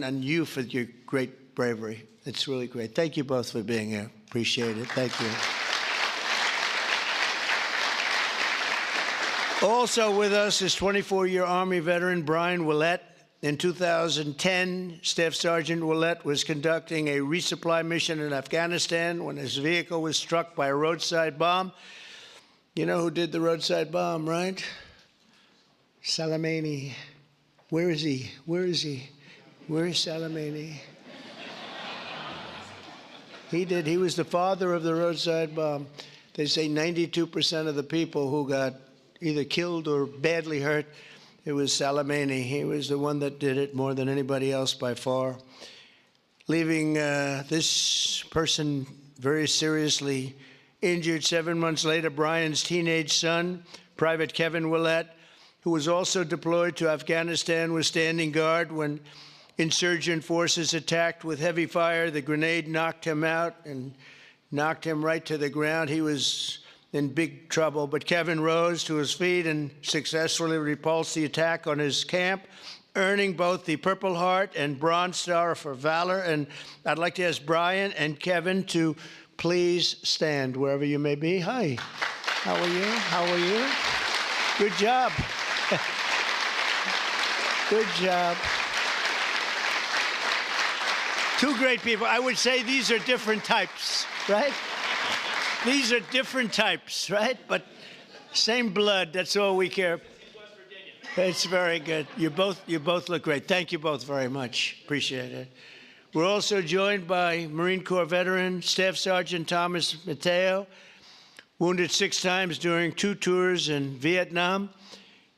and you for your great bravery. It's really great. Thank you both for being here. Appreciate it. Thank you. Also with us is 24-year Army veteran Brian Willett. In 2010, Staff Sergeant Willett was conducting a resupply mission in Afghanistan when his vehicle was struck by a roadside bomb. You know who did the roadside bomb, right? Soleimani. Where is he? Where is he? Where is Soleimani? He did. He was the father of the roadside bomb. They say 92% of the people who got either killed or badly hurt, it was Soleimani. He was the one that did it more than anybody else by far. Leaving this person very seriously injured 7 months later, Brian's teenage son, Private Kevin Willett, who was also deployed to Afghanistan, was standing guard when insurgent forces attacked with heavy fire. The grenade knocked him out and knocked him right to the ground. He was in big trouble, but Kevin rose to his feet and successfully repulsed the attack on his camp, earning both the Purple Heart and Bronze Star for valor. And I'd like to ask Brian and Kevin to please stand wherever you may be. Hi, how are you? How are you? Good job. Good job. Two great people. I would say these are different types, right? These are different types, right? But same blood. That's all we care. It's very good. You both look great. Thank you both very much. Appreciate it. We're also joined by Marine Corps veteran Staff Sergeant Thomas Mateo, wounded 6 times during 2 tours in Vietnam.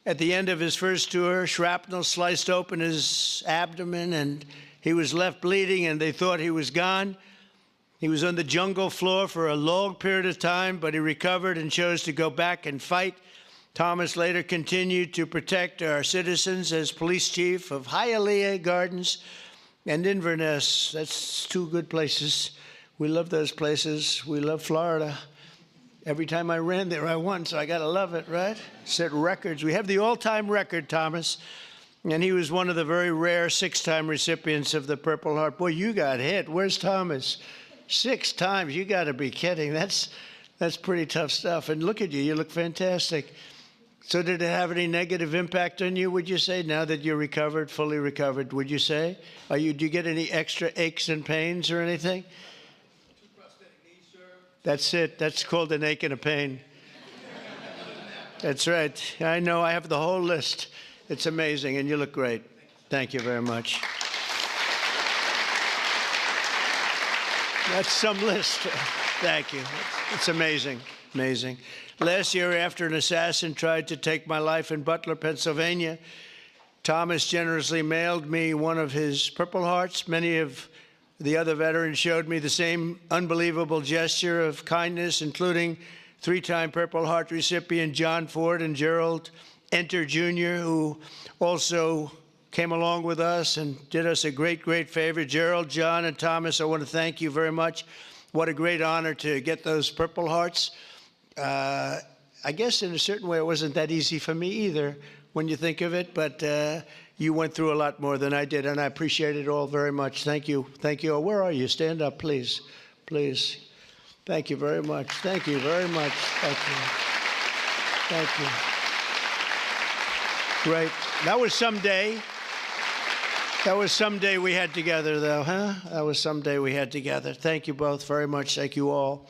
At the end of his first tour, shrapnel sliced open his abdomen and he was left bleeding, and they thought he was gone. He was on the jungle floor for a long period of time, but he recovered and chose to go back and fight. Thomas later continued to protect our citizens as police chief of Hialeah Gardens and Inverness. That's 2 good places. We love those places. We love Florida. Every time I ran there, I won, so I got to love it, right? Set records. We have the all-time record, Thomas. And he was one of the very rare 6-time recipients of the Purple Heart. Boy, you got hit. Where's Thomas? 6 times. You got to be kidding. That's pretty tough stuff. And look at you. You look fantastic. So did it have any negative impact on you, would you say, now that you're recovered, fully recovered, would you say? Do you get any extra aches and pains or anything? 2 prosthetic knees, sir. That's it. That's called an ache and a pain. That's right. I know. I have the whole list. It's amazing, and you look great. Thank you very much. That's some list. Thank you. It's amazing, amazing. Last year, after an assassin tried to take my life in Butler, Pennsylvania, Thomas generously mailed me one of his Purple Hearts. Many of the other veterans showed me the same unbelievable gesture of kindness, including 3-time Purple Heart recipient John Ford and Gerald Enter Jr., who also came along with us and did us a great, great favor. Gerald, John, and Thomas, I want to thank you very much. What a great honor to get those Purple Hearts. I guess in a certain way it wasn't that easy for me either when you think of it, but you went through a lot more than I did, and I appreciate it all very much. Thank you. Thank you. Where are you? Stand up, please. Please. Thank you very much. Thank you very much. Thank you. Thank you. Great. That was some day. That was some day we had together, though, huh? That was some day we had together. Thank you both very much. Thank you all.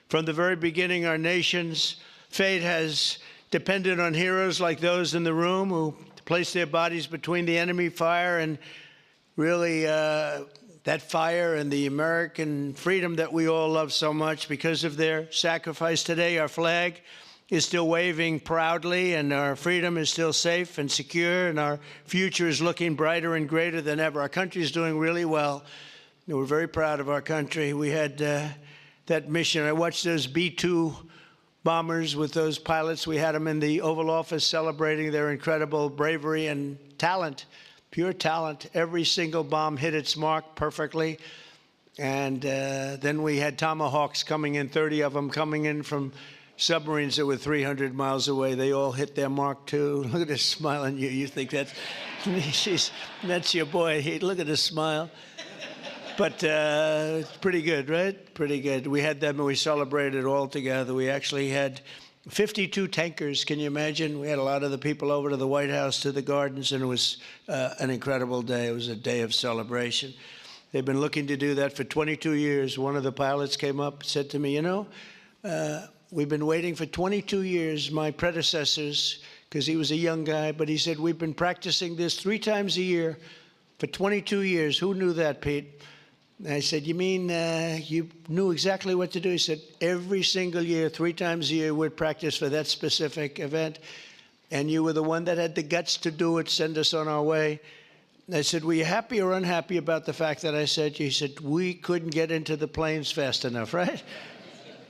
From the very beginning, our nation's fate has depended on heroes like those in the room who placed their bodies between the enemy fire and really that fire and the American freedom that we all love so much. Because of their sacrifice today, our flag is still waving proudly, and our freedom is still safe and secure, and our future is looking brighter and greater than ever. Our country is doing really well. We're very proud of our country. We had that mission. I watched those B-2 bombers with those pilots. We had them in the Oval Office celebrating their incredible bravery and talent, pure talent. Every single bomb hit its mark perfectly. And then we had Tomahawks coming in, 30 of them coming in from submarines that were 300 miles away, they all hit their mark too. Look at her smile on you. You think that's your boy. Hey, look at his smile. But it's pretty good, right? Pretty good. We had them and we celebrated all together. We actually had 52 tankers. Can you imagine? We had a lot of the people over to the White House, to the gardens, and it was an incredible day. It was a day of celebration. They've been looking to do that for 22 years. One of the pilots came up and said to me, you know, we've been waiting for 22 years, my predecessors, because he was a young guy, but he said, we've been practicing this 3 times a year for 22 years. Who knew that, Pete? And I said, you mean you knew exactly what to do? He said, every single year, 3 times a year, we'd practice for that specific event. And you were the one that had the guts to do it, send us on our way. And I said, were you happy or unhappy about the fact that I said, he said, we couldn't get into the planes fast enough, right?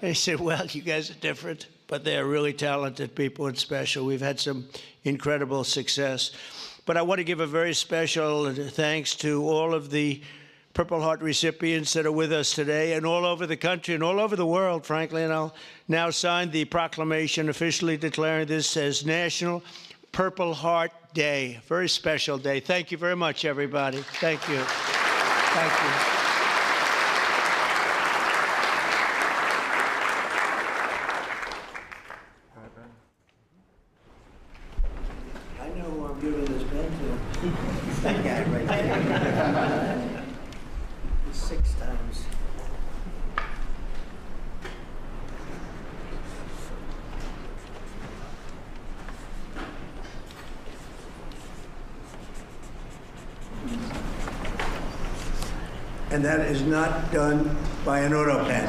And he said, well, you guys are different, but they're really talented people and special. We've had some incredible success. But I want to give a very special thanks to all of the Purple Heart recipients that are with us today and all over the country and all over the world, frankly. And I'll now sign the proclamation officially declaring this as National Purple Heart Day. Very special day. Thank you very much, everybody. Thank you. Thank you. I know who I'm giving this pen to. That guy right there. 6 times. And that is not done by an auto pen.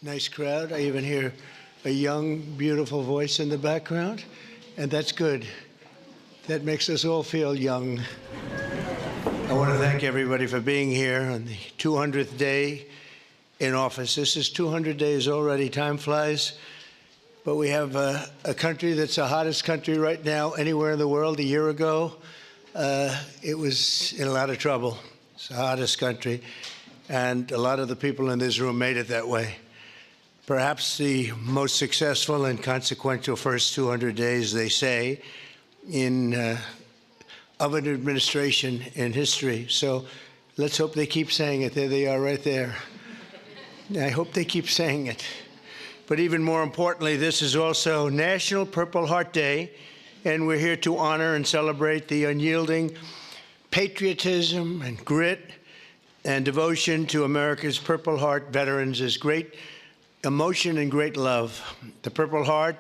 Nice crowd. I even hear a young, beautiful voice in the background, and that's good. That makes us all feel young. I want to thank everybody for being here on the 200th day in office. This is 200 days already. Time flies. But we have a country that's the hottest country right now anywhere in the world. A year ago, it was in a lot of trouble. It's the hottest country. And a lot of the people in this room made it that way. Perhaps the most successful and consequential first 200 days, they say, of an administration in history. So let's hope they keep saying it. There they are right there. I hope they keep saying it. But even more importantly, this is also National Purple Heart Day, and we're here to honor and celebrate the unyielding patriotism and grit and devotion to America's Purple Heart veterans. Is great emotion and great love. The Purple Heart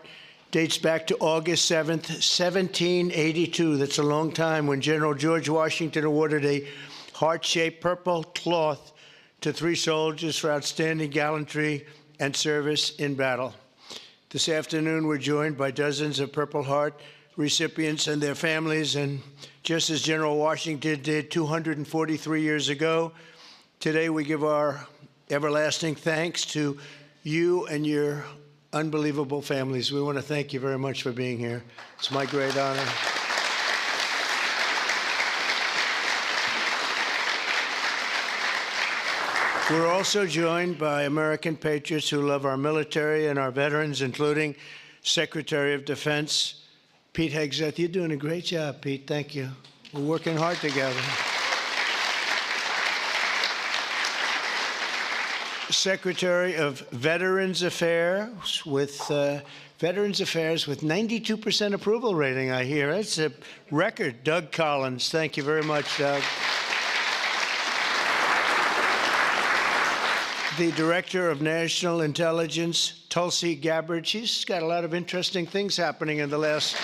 dates back to August 7th, 1782. That's a long time, when General George Washington awarded a heart-shaped purple cloth to 3 soldiers for outstanding gallantry and service in battle. This afternoon, we're joined by dozens of Purple Heart recipients and their families, and just as General Washington did 243 years ago, today we give our everlasting thanks to you and your unbelievable families. We want to thank you very much for being here. It's my great honor. We're also joined by American patriots who love our military and our veterans, including Secretary of Defense Pete Hegseth. You're doing a great job, Pete. Thank you. We're working hard together. Secretary of Veterans Affairs with 92% approval rating, I hear. That's a record. Doug Collins. Thank you very much, Doug. The Director of National Intelligence, Tulsi Gabbard. She's got a lot of interesting things happening in the last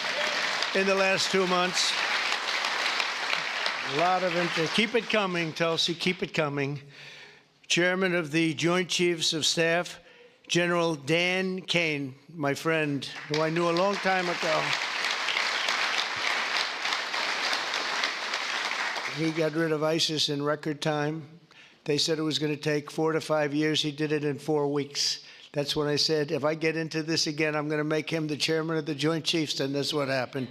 2 months. A lot of interest. Keep it coming, Tulsi. Keep it coming. Chairman of the Joint Chiefs of Staff, General Dan Kane, my friend, who I knew a long time ago. He got rid of ISIS in record time. They said it was going to take 4 to 5 years. He did it in 4 weeks. That's when I said, if I get into this again, I'm going to make him the chairman of the Joint Chiefs, and that's what happened.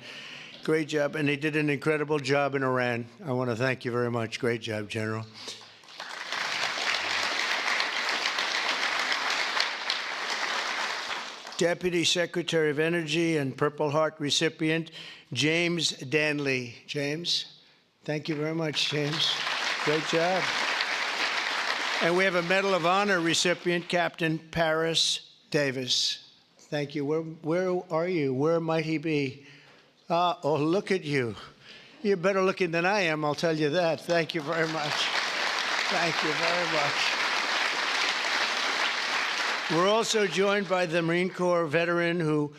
Great job, and he did an incredible job in Iran. I want to thank you very much. Great job, General. Deputy Secretary of Energy and Purple Heart recipient, James Danley. James, thank you very much, James. Great job. And we have a Medal of Honor recipient, Captain Paris Davis. Thank you. Where are you? Where might he be? Oh, look at you. You're better looking than I am, I'll tell you that. Thank you very much. Thank you very much. We're also joined by the Marine Corps veteran who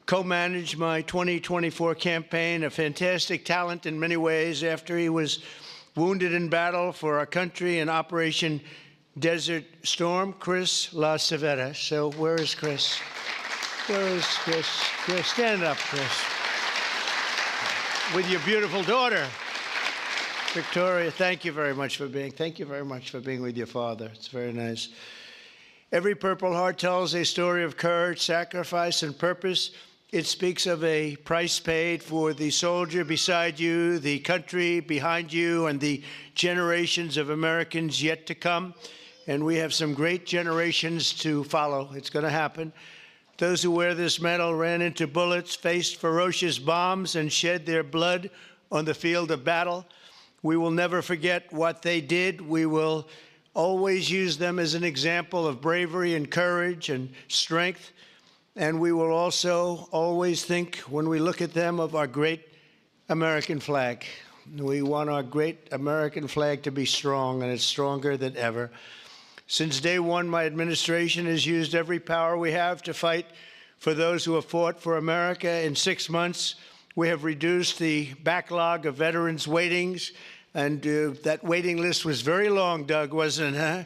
co-managed my 2024 campaign, a fantastic talent in many ways after he was wounded in battle for our country in Operation Desert Storm, Chris LaCivetta. So where is Chris? Where is Chris? Chris, stand up, Chris. With your beautiful daughter, Victoria. Thank you very much for being with your father. It's very nice. Every Purple Heart tells a story of courage, sacrifice, and purpose. It speaks of a price paid for the soldier beside you, the country behind you, and the generations of Americans yet to come. And we have some great generations to follow. It's going to happen. Those who wear this medal ran into bullets, faced ferocious bombs, and shed their blood on the field of battle. We will never forget what they did. We will always use them as an example of bravery and courage and strength. And we will also always think, when we look at them, of our great American flag. We want our great American flag to be strong, and it's stronger than ever. Since day one, my administration has used every power we have to fight for those who have fought for America. In 6 months, we have reduced the backlog of veterans' waitings. And that waiting list was very long, Doug, wasn't it, huh?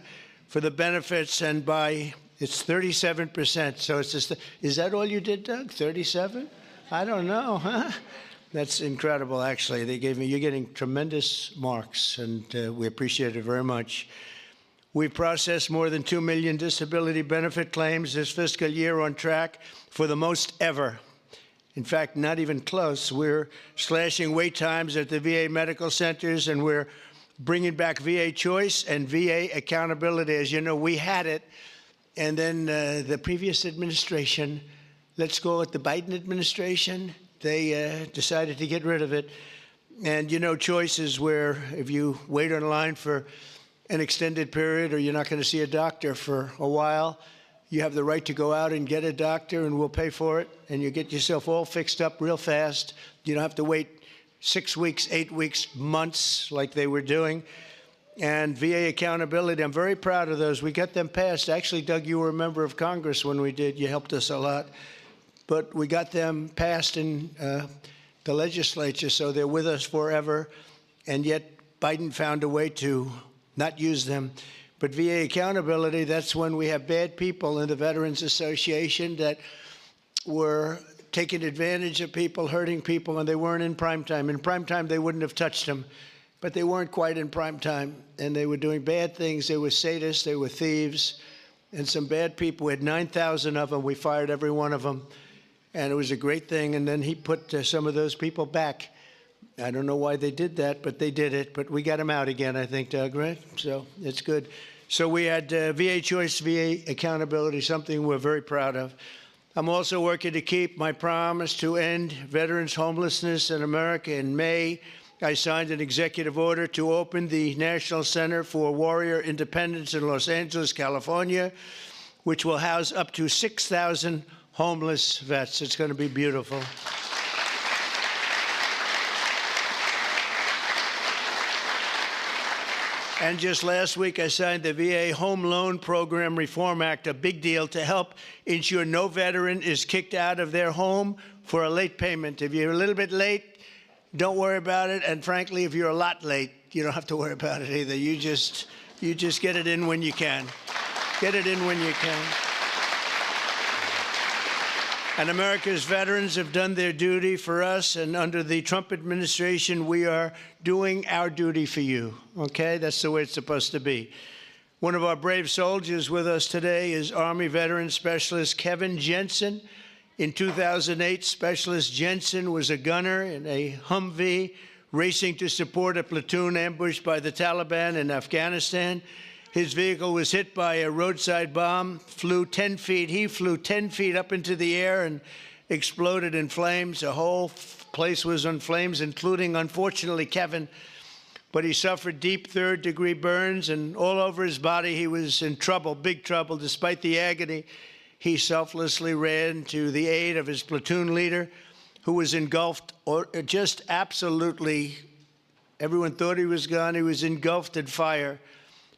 For the benefits. And by It's 37%. So it's just, is that all you did, Doug? 37? I don't know, huh? That's incredible, actually. You're getting tremendous marks, and we appreciate it very much. We processed more than 2 million disability benefit claims this fiscal year, on track for the most ever. In fact, not even close. We're slashing wait times at the VA medical centers, and we're bringing back VA choice and VA accountability. As you know, we had it, and then the previous administration, let's go with the Biden administration, they decided to get rid of it. And you know, choice is where if you wait in line for an extended period or you're not going to see a doctor for a while, you have the right to go out and get a doctor, and we'll pay for it, and you get yourself all fixed up real fast. You don't have to wait 6 weeks, 8 weeks, months like they were doing. And VA accountability, I'm very proud of those. We got them passed. Actually, Doug, you were a member of Congress when we did. You helped us a lot. But we got them passed in the legislature, so they're with us forever. And yet Biden found a way to not use them. But VA accountability, that's when we have bad people in the Veterans Association that were taking advantage of people, hurting people, and they weren't in prime time. In prime time, they wouldn't have touched them, but they weren't quite in prime time, and they were doing bad things. They were sadists, they were thieves, and some bad people. We had 9,000 of them. We fired every one of them, and it was a great thing. And then he put some of those people back. I don't know why they did that, but they did it. But we got them out again, I think, Doug, right? So it's good. So we had VA choice, VA accountability, something we're very proud of. I'm also working to keep my promise to end veterans' homelessness in America. In May, I signed an executive order to open the National Center for Warrior Independence in Los Angeles, California, which will house up to 6,000 homeless vets. It's going to be beautiful. And just last week, I signed the VA Home Loan Program Reform Act, a big deal to help ensure no veteran is kicked out of their home for a late payment. If you're a little bit late, don't worry about it. And frankly, if you're a lot late, you don't have to worry about it either. You just get it in when you can. Get it in when you can. And America's veterans have done their duty for us, and under the Trump administration, we are doing our duty for you, okay? That's the way it's supposed to be. One of our brave soldiers with us today is Army Veteran Specialist Kevin Jensen. In 2008, Specialist Jensen was a gunner in a Humvee racing to support a platoon ambushed by the Taliban in Afghanistan. His vehicle was hit by a roadside bomb, flew 10 feet. He flew 10 feet up into the air and exploded in flames. The whole place was on flames, including, unfortunately, Kevin. But he suffered deep third-degree burns, and all over his body he was in trouble, big trouble. Despite the agony, he selflessly ran to the aid of his platoon leader, who was engulfed, or just absolutely, everyone thought he was gone. He was engulfed in fire.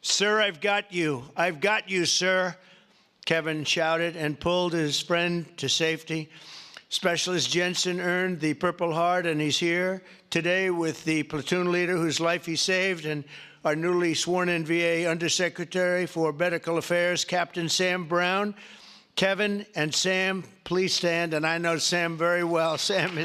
"Sir, I've got you. I've got you, sir," Kevin shouted and pulled his friend to safety. Specialist Jensen earned the Purple Heart, and he's here today with the platoon leader whose life he saved, and our newly sworn-in VA Undersecretary for Medical Affairs, Captain Sam Brown. Kevin and Sam, please stand, and I know Sam very well. Sam